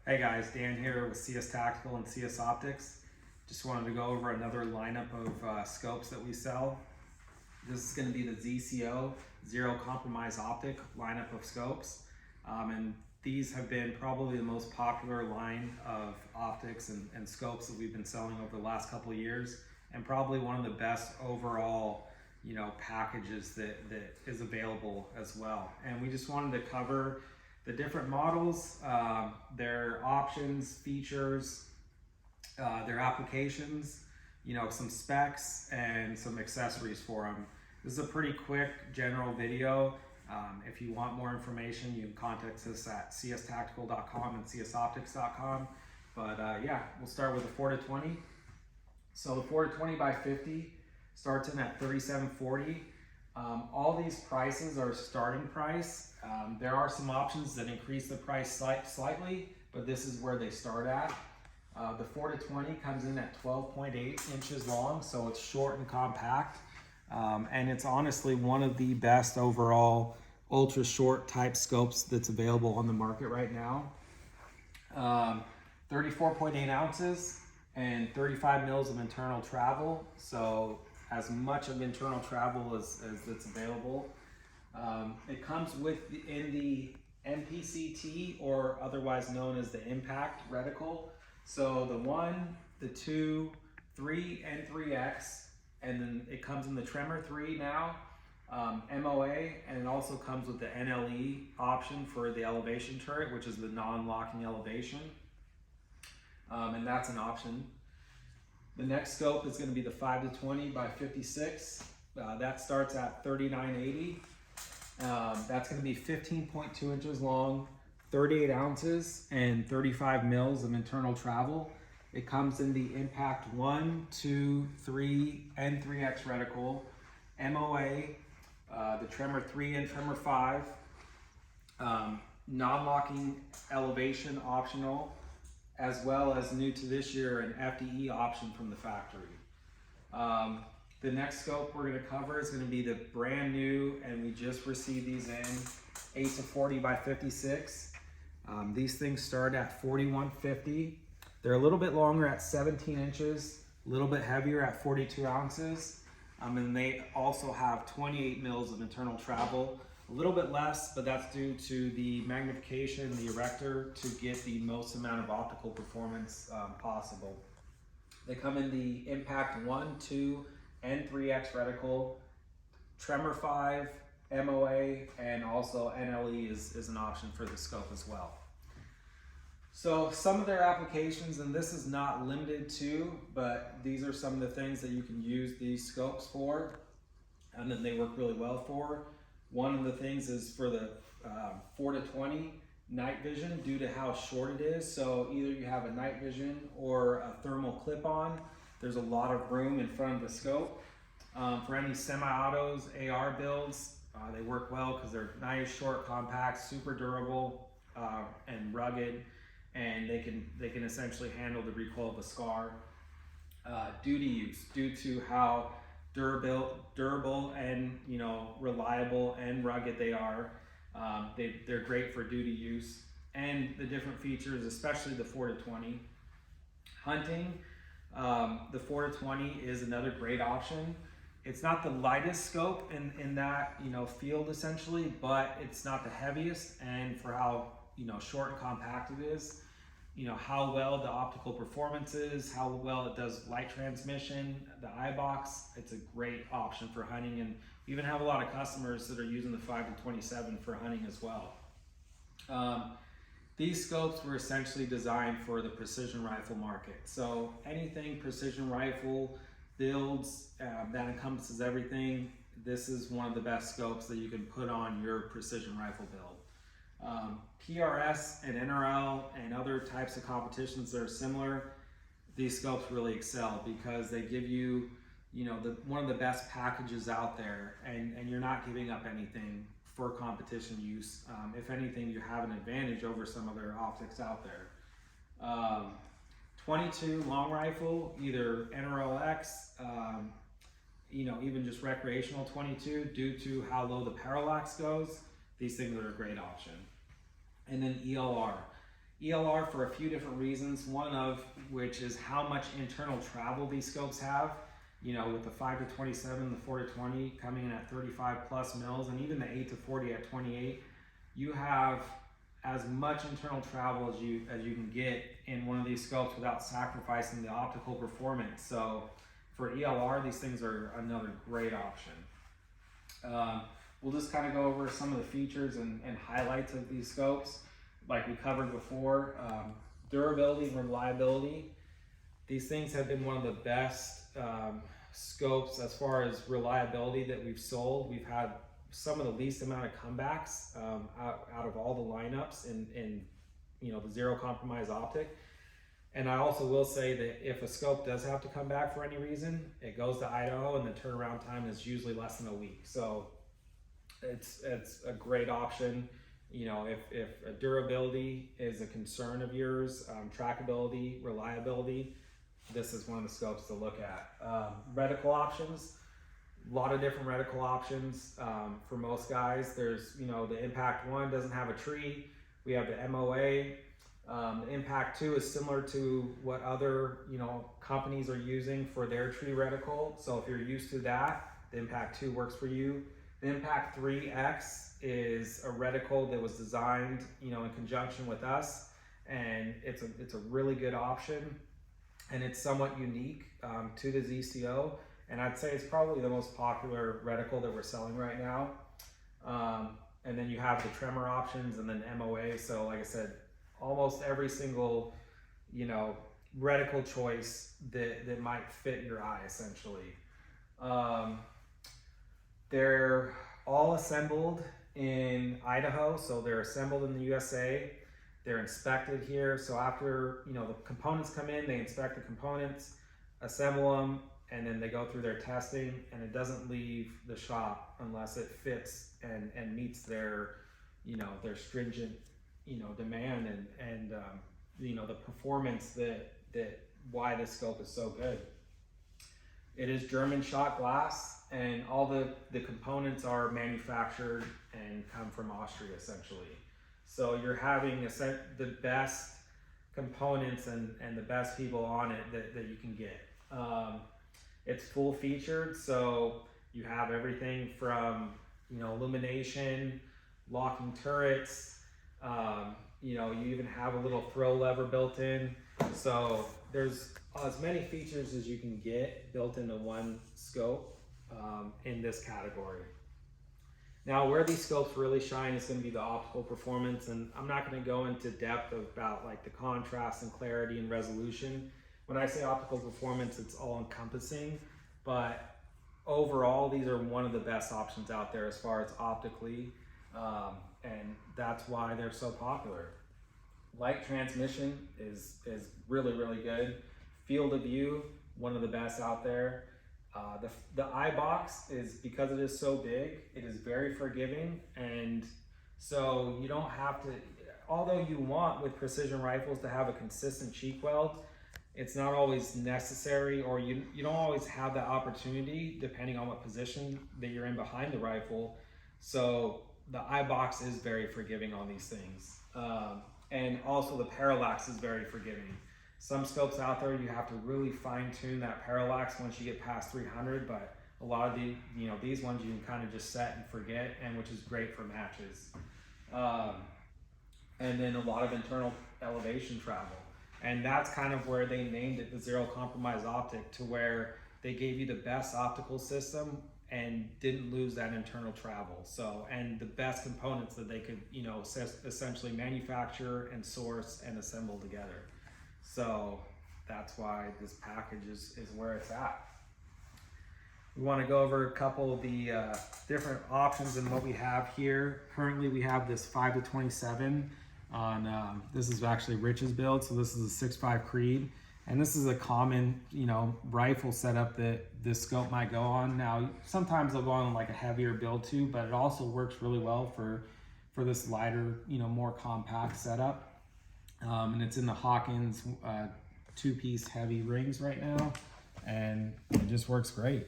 Hey guys, Dan here with CS Tactical and CS Optics. Just wanted to go over another lineup of scopes that we sell. This is going to be the ZCO, Zero Compromise Optic lineup of scopes. And these have been probably the most popular line of optics and scopes that we've been selling over the last couple of years, and probably one of the best overall packages that is available as well. And we just wanted to cover the different models, their options, features, their applications, some specs and some accessories for them. This is a pretty quick general video. If you want more information, you can contact us at cstactical.com and csoptics.com. But yeah, we'll start with the 4-20. So the 4-20 by 50 starts in at $37.40. All these prices are starting price. There are some options that increase the price slightly, but this is where they start at. The 4-20 comes in at 12.8 inches long, so it's short and compact. And it's honestly one of the best overall ultra short type scopes that's available on the market right now. 34.8 ounces and 35 mils of internal travel, so as much of internal travel as that's available. It comes in the MPCT, or otherwise known as the impact reticle. So the 1, the 2, 3, and 3X, and then it comes in the Tremor 3 now, MOA, and it also comes with the NLE option for the elevation turret, which is the non-locking elevation, and that's an option. The next scope is going to be the 5-20 by 56. That starts at $39.80. That's going to be 15.2 inches long, 38 ounces, and 35 mils of internal travel. It comes in the Impact 1, 2, 3, and 3X reticle, MOA, the Tremor 3 and Tremor 5, non-locking elevation optional, as well as new to this year, an FDE option from the factory. The next scope we're going to cover is going to be the brand new, and we just received these in, 8-40 by 56. These things start at $41.50. They're a little bit longer at 17 inches, a little bit heavier at 42 ounces. And they also have 28 mils of internal travel, a little bit less, but that's due to the magnification, the erector, to get the most amount of optical performance possible. They come in the Impact 1, 2, and 3X reticle, Tremor 5, MOA, and also NLE is an option for the scope as well. So some of their applications, and this is not limited to, but these are some of the things that you can use these scopes for, and that they work really well for. One of the things is for the 4-20 night vision, due to how short it is. So either you have a night vision or a thermal clip-on. There's a lot of room in front of the scope. For any semi-autos, AR builds, they work well because they're nice, short, compact, super durable, and rugged, and they can essentially handle the recoil of a SCAR. Duty use, due to how durable and reliable and rugged they are, they're great for duty use. And the different features, especially the 4-20. Hunting, the 4-20 is another great option. It's not the lightest scope in that field essentially, but it's not the heaviest, and for how short and compact it is, how well the optical performance is, how well it does light transmission, the eye box, it's a great option for hunting. And we even have a lot of customers that are using the 5-27 for hunting as well. These scopes were essentially designed for the precision rifle market. So anything precision rifle builds, that encompasses everything. This is one of the best scopes that you can put on your precision rifle build. PRS and NRL and other types of competitions that are similar, these scopes really excel because they give you, one of the best packages out there, and you're not giving up anything for competition use. If anything, you have an advantage over some other optics out there. 22 long rifle, either NRLX, even just recreational 22, due to how low the parallax goes, these things are a great option. And then ELR. ELR for a few different reasons, one of which is how much internal travel these scopes have. You know, with the 5 to 27, the 4 to 20 coming in at 35 plus mils, and even the 8 to 40 at 28, you have as much internal travel as you can get in one of these scopes without sacrificing the optical performance. So for ELR, these things are another great option. We'll just kind of go over some of the features and highlights of these scopes. Like we covered before, durability and reliability. These things have been one of the best scopes as far as reliability that we've sold. We've had some of the least amount of comebacks out of all the lineups in you know, the Zero Compromise Optic. And I also will say that if a scope does have to come back for any reason, it goes to Idaho, and the turnaround time is usually less than a week. So it's a great option. You know, if a durability is a concern of yours, trackability, reliability, this is one of the scopes to look at. Reticle options, a lot of different reticle options for most guys. There's, you know, the Impact 1 doesn't have a tree. We have the MOA. The Impact 2 is similar to what other, you know, companies are using for their tree reticle. So if you're used to that, the Impact 2 works for you. The Impact 3X is a reticle that was designed, you know, in conjunction with us, and it's a really good option, and it's somewhat unique to the ZCO, and I'd say it's probably the most popular reticle that we're selling right now. And then you have the tremor options and then MOA. So like I said, almost every single, you know, reticle choice that might fit your eye essentially. They're all assembled in Idaho, so they're assembled in the USA. They're inspected here. So after, you know, the components come in, they inspect the components, assemble them, and then they go through their testing, and it doesn't leave the shop unless it fits and meets their, you know, their stringent, you know, demand and you know, the performance that why this scope is so good. It is German shot glass, and all the components are manufactured and come from Austria essentially. So you're having the best components and the best people on it that you can get. It's full featured, so you have everything from, you know, illumination, locking turrets, you know, you even have a little throw lever built in. So there's as many features as you can get built into one scope in this category. Now, where these scopes really shine is going to be the optical performance, and I'm not going to go into depth about like the contrast and clarity and resolution. When I say optical performance, it's all encompassing, but overall, these are one of the best options out there as far as optically, and that's why they're so popular. Light transmission is really, really good. Field of view, one of the best out there. The eye box is, because it is so big, it is very forgiving, and so you don't have to, although you want with precision rifles to have a consistent cheek weld, it's not always necessary, or you don't always have that opportunity depending on what position that you're in behind the rifle. So the eye box is very forgiving on these things. And also the parallax is very forgiving. Some scopes out there, you have to really fine tune that parallax once you get past 300, but a lot of the, you know, these ones you can kind of just set and forget, and which is great for matches. And then a lot of internal elevation travel. And that's kind of where they named it the Zero Compromise Optic, to where they gave you the best optical system and didn't lose that internal travel. So, and the best components that they could, you know, essentially manufacture and source and assemble together. So that's why this package is where it's at. We want to go over a couple of the different options and what we have here. Currently we have this 5 to 27 on, this is actually Rich's build. So this is a 6.5 Creed. And this is a common, you know, rifle setup that this scope might go on. Now, sometimes they'll go on like a heavier build too, but it also works really well for this lighter, you know, more compact setup. And it's in the Hawkins 2-piece heavy rings right now, and it just works great.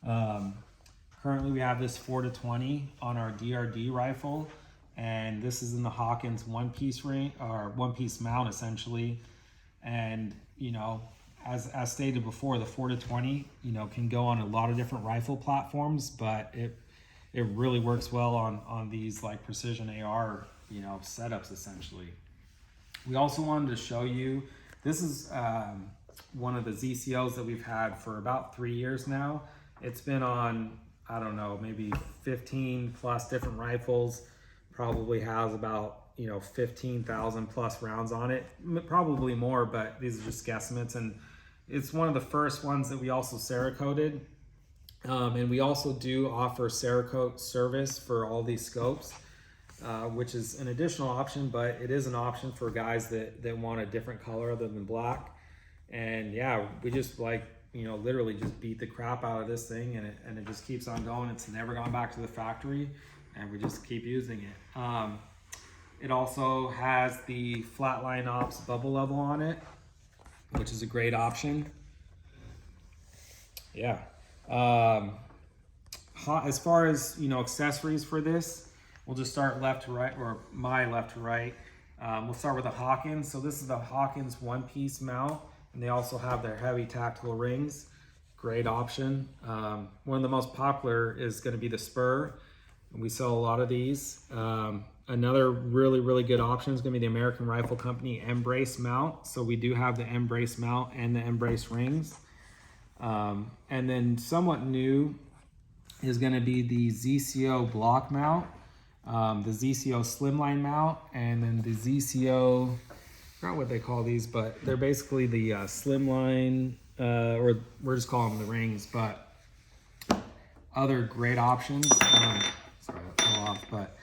Currently we have this 4 to 20 on our DRD rifle. and this is in the Hawkins one-piece ring, or one-piece mount essentially. And you know, as stated before, the 4-20, you know, can go on a lot of different rifle platforms, but it really works well on these like precision AR, you know, setups essentially. We also wanted to show you, this is one of the ZCOs that we've had for about 3 years now. It's been on, I don't know, maybe 15 plus different rifles. Probably has about, you know, 15,000 plus rounds on it, probably more, but these are just guesstimates. And it's one of the first ones that we also Cerakoted. And we also do offer Cerakote service for all these scopes, which is an additional option, but it is an option for guys that want a different color other than black. And yeah, we just like, you know, literally just beat the crap out of this thing, and it just keeps on going. It's never gone back to the factory, and we just keep using it. It also has the Flatline Ops bubble level on it, which is a great option. Yeah. As far as, you know, accessories for this, we'll just start left to right, or my left to right. We'll start with the Hawkins. So this is the Hawkins one-piece mount, and they also have their heavy tactical rings. Great option. One of the most popular is going to be the Spur, and we sell a lot of these. Another really good option is going to be the American Rifle Company Embrace mount. So we do have the Embrace mount and the Embrace rings. And then somewhat new is going to be the ZCO block mount, the ZCO slimline mount, and then the ZCO, I forgot what they call these, but they're basically the slimline, or we're just calling them the rings, but other great options. Sorry, that fell off, but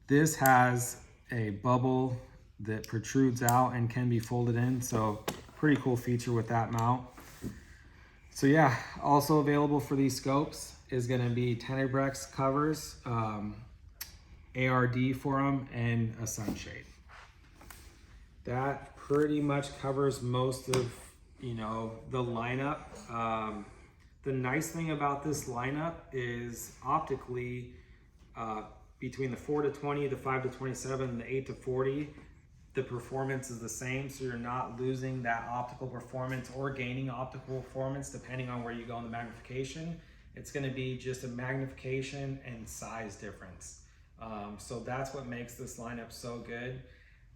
this has a bubble that protrudes out and can be folded in, so pretty cool feature with that mount. So yeah, also available for these scopes is going to be Tenebrex covers, ARD for them, and a sunshade. That pretty much covers most of, you know, the lineup. The nice thing about this lineup is optically, between the 4-20, the 5-27, and the 8-40, the performance is the same, so you're not losing that optical performance or gaining optical performance depending on where you go in the magnification. It's going to be just a magnification and size difference. So that's what makes this lineup so good.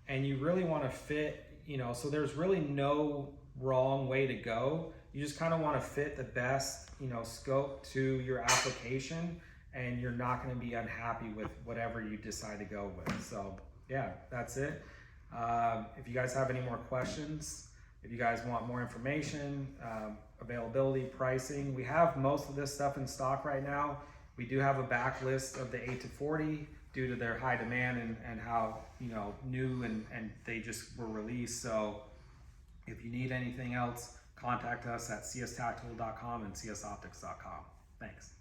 And you really want to fit, you know, so there's really no wrong way to go. You just kind of want to fit the best, you know, scope to your application, and you're not going to be unhappy with whatever you decide to go with. So yeah, that's it. If you guys have any more questions, if you guys want more information, availability, pricing, we have most of this stuff in stock right now. We do have a backlist of the 8-40 due to their high demand and how, you know, new and they just were released. So if you need anything else, contact us at cstactical.com and csoptics.com. Thanks.